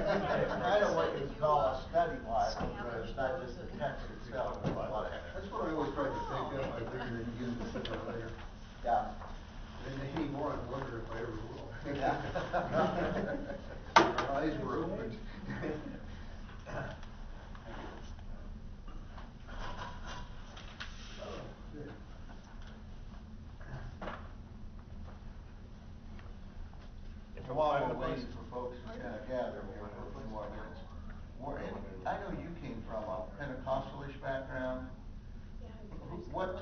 kind of what you call a study Bible, but it's not just the text itself. That's what I always tried to think of. I figured I'd get into something later. Yeah. And anymore, I wonder if I ever will. Yeah. Our eyes were opened. While we're waiting for folks to kind of gather here for a few more minutes, I know you came from a Pentecostalish background. What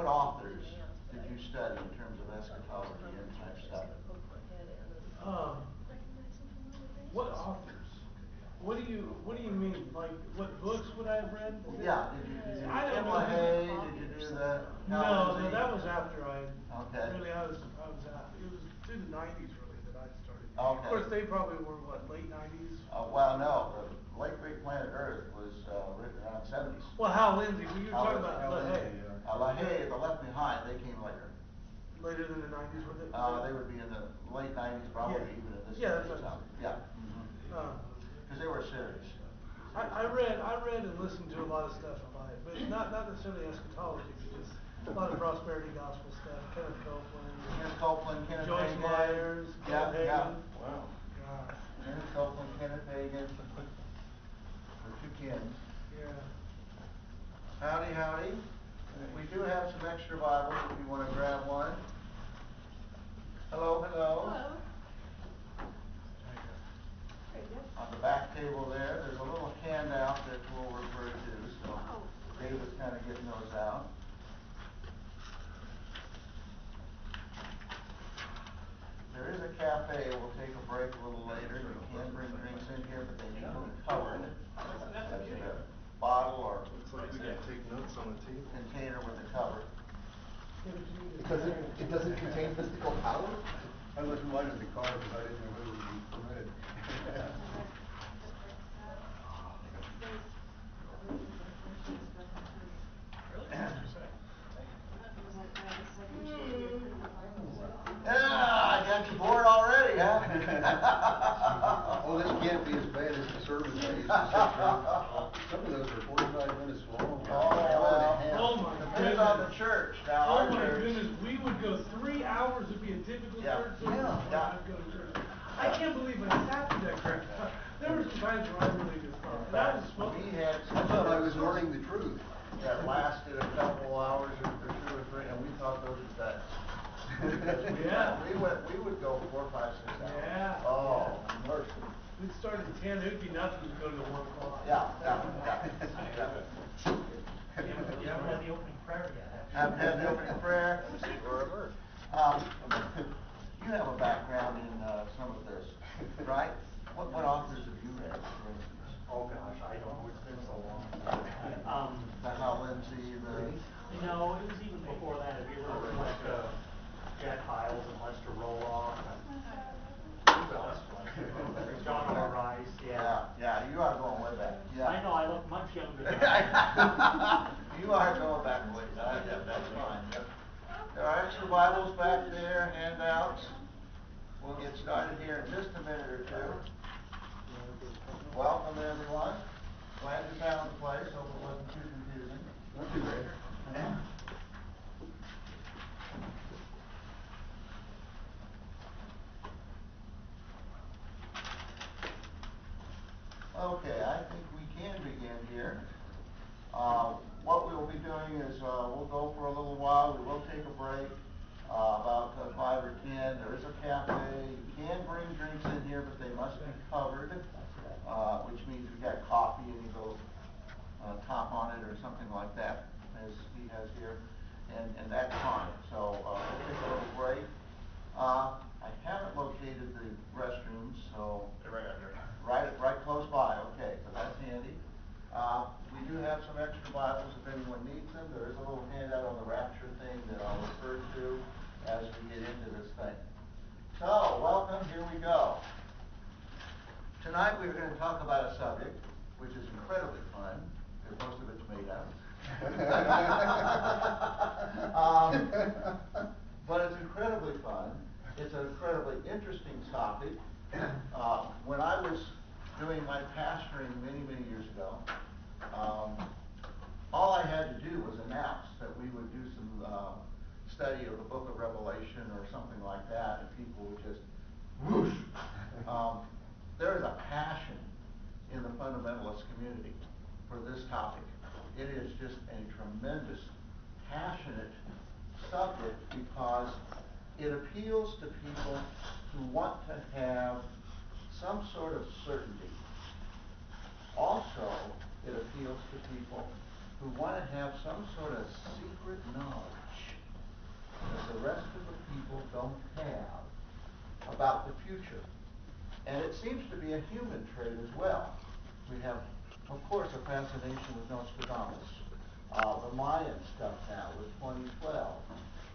authors did you study in terms of eschatology and type stuff? What authors? What do you mean? Like, what books would I have read? Yeah, did you do Tim LaHaye? Did you do the? No, that was after I. Okay. Really, I was out. It was through the '90s really that I started. Okay. Of course, they probably were what, late '90s. Well, no, the Late Great Planet Earth was written around the '70s. Well, Hal Lindsey. Well, you were talking about LaHaye. LaHaye, the Left Behind, they came later. Later than the '90s, was it? They would be in the late '90s, probably even in this. Yeah, that's right. Yeah. Because they were serious. I read and listened to a lot of stuff about it, but not necessarily eschatology, but just a lot of prosperity gospel stuff. Kenneth Copeland, Joyce Myers, Kenneth Hagin. Wow. Kenneth Copeland, Kenneth Hagin, the two Kens. Yeah. Howdy, howdy. We do have some extra Bibles if you want to grab one. Hello, hello. Hello. On the back table there's a little handout that we'll refer to, so David's kind of getting those out. There is a cafe. We'll take a break a little later. You can bring drinks in here, but they need to be covered. That's a bottle or Looks like we got to take notes on the table. Container with a cover. It doesn't contain mystical power? I was lighting the car because I didn't know whether it would be permitted. I got you bored already, huh? Oh, this can't be as bad as the sermon I used to sit through. Some of those are 45 minutes long. Oh my goodness. Depends on the church. Now, oh our my church, goodness, we would go 3 hours to be a typical church service. Yeah. I'd go to church. I can't believe I sat through that crap. There were some times where I really just thought, and I was smoking. We had I thought I was learning the truth. that lasted a couple hours or 2 or 3, and we thought those were best. Yeah. We would go 4, 5, 6 hours. Yeah. Oh, mercy. We'd start at 10, it'd be nothing to go to 1 o'clock. Yeah. You haven't had the opening prayer yet. Haven't had the opening prayer. You have a background in some of this, right? What authors have you read, for instance? Oh gosh, I don't know. It's been so long. The Hal Lindsey, No, it was even before that. Have you ever read Jack Hyles and Lester Roloff? John R. Rice, yeah, you are going way back. Yeah. I know, I look much younger than You are going back a ways. That's fine. Yep. There are extra Bibles back there, handouts. We'll get started here in just a minute or two. Welcome, everyone. Glad you found the place. Hope it wasn't too confusing. Not too bad. Okay, I think we can begin here. What we'll be doing is we'll go for a little while. We will take a break, about 5 or 10. There is a cafe. You can bring drinks in here, but they must be covered, which means we got coffee and you go top on it or something like that, as he has here, and that's fine. So we'll take a little break. I haven't located the restrooms, so They're right out here. Right close by. Okay, so that's handy. We do have some extra Bibles if anyone needs them. There is a little handout on the rapture thing that I'll refer to as we get into this thing. So, welcome. Here we go. Tonight we're going to talk about a subject which is incredibly fun, because most of it's made up. But it's incredibly fun. It's an incredibly interesting topic. When I was doing my pastoring many, many years ago, all I had to do was announce that we would do some study of the book of Revelation or something like that, and people would just whoosh. There is a passion in the fundamentalist community for this topic. It is just a tremendous, passionate subject because it appeals to people who want to have some sort of certainty. Also, it appeals to people who want to have some sort of secret knowledge that the rest of the people don't have about the future. And it seems to be a human trait as well. We have, of course, a fascination with Nostradamus. The Mayan stuff now with 2012.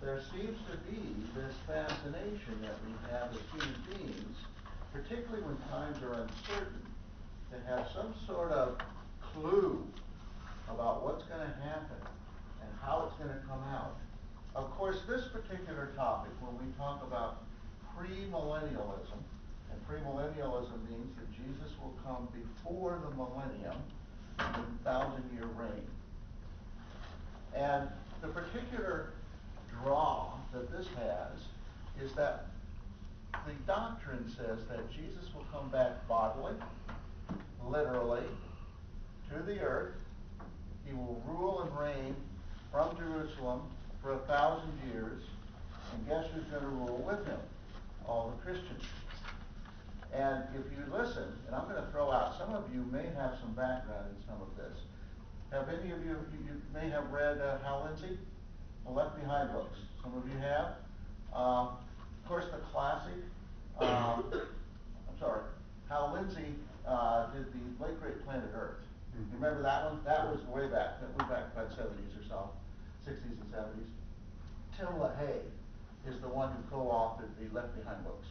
There seems to be this fascination that we have as human beings, particularly when times are uncertain, to have some sort of clue about what's going to happen and how it's going to come out. Of course, this particular topic, when we talk about premillennialism, and premillennialism means that Jesus will come before the millennium in 1,000-year reign. And the particular draw that this has is that the doctrine says that Jesus will come back bodily, literally, to the earth. He will rule and reign from Jerusalem for 1,000 years. And guess who's going to rule with him? All the Christians. And if you listen, and I'm going to throw out, some of you may have some background in some of this. Have any of you may have read Hal Lindsey, the Left Behind books. Some of you have. Of course, the classic, Hal Lindsey did the late great Planet Earth. You remember that one? That was way back about 70s or so, 60s and 70s. Tim LaHaye is the one who co-authored the Left Behind books.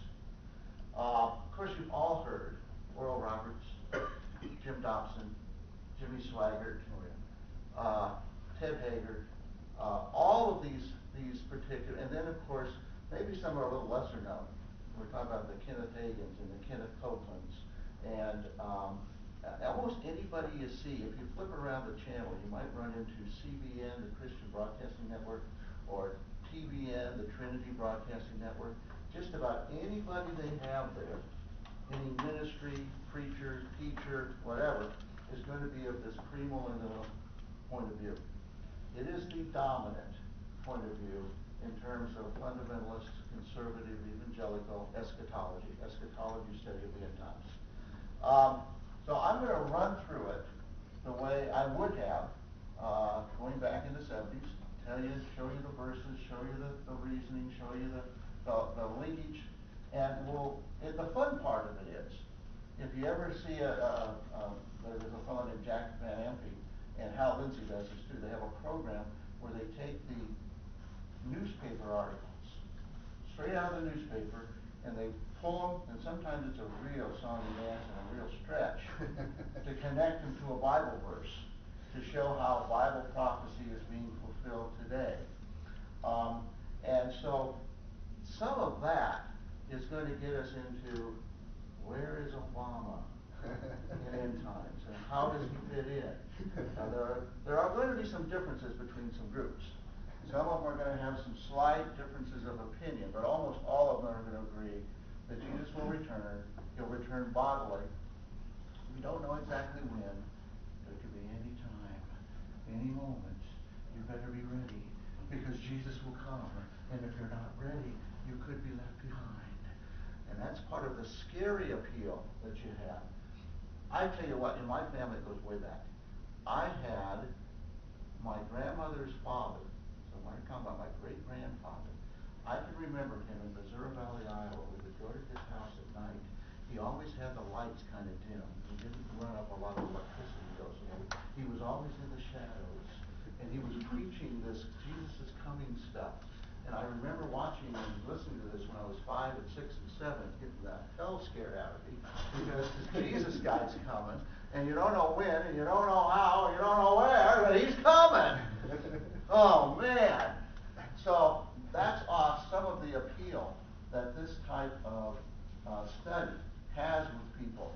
Of course, you've all heard Oral Roberts, Jim Dobson, Jimmy Swaggart, Ted Haggard, all of these particular, and then of course, maybe some are a little lesser known. We're talking about the Kenneth Hagins and the Kenneth Copelands, and almost anybody you see, if you flip around the channel, you might run into CBN, the Christian Broadcasting Network, or TBN, the Trinity Broadcasting Network. Just about anybody they have there, any ministry, preacher, teacher, whatever, is going to be of this premillennial point of view. It is the dominant point of view in terms of fundamentalist, conservative, evangelical eschatology study of the end times. So I'm going to run through it the way I would have, going back in the 70s, show you the verses, show you the reasoning, show you the linkage, and the fun part of it is, if you ever see there's a fellow named Jack Van Ampe, and Hal Lindsey does this too, they have a program where they take the newspaper articles, straight out of the newspaper, and they pull them, and sometimes it's a real song and dance and a real stretch, to connect them to a Bible verse, to show how Bible prophecy is being fulfilled today. And so some of that is going to get us into where is Obama in end times, and how does he fit in? Now, there are going to be some differences between some groups. Some of them are going to have some slight differences of opinion, but almost all of them are going to agree that Jesus will return. He'll return bodily. We don't know exactly when, but it could be any time, any moment. You better be ready, because Jesus will come, and if you're not ready, you could be left behind. And that's part of the scary appeal that you have. I tell you what, in my family it goes way back. I had my grandmother's father, so when you're talking about my great-grandfather, I can remember him in Missouri Valley, Iowa. We would go to his house at night. He always had the lights kind of dim. He didn't run up a lot of electricity bills. He was always in the shadows. And he was preaching this Jesus is coming stuff. And I remember watching and listening to this when I was 5 and 6 and 7, getting the hell scared out of me, because this Jesus guy's coming, and you don't know when, and you don't know how, and you don't know where, but he's coming. Oh man! So that's some of the appeal that this type of study has with people.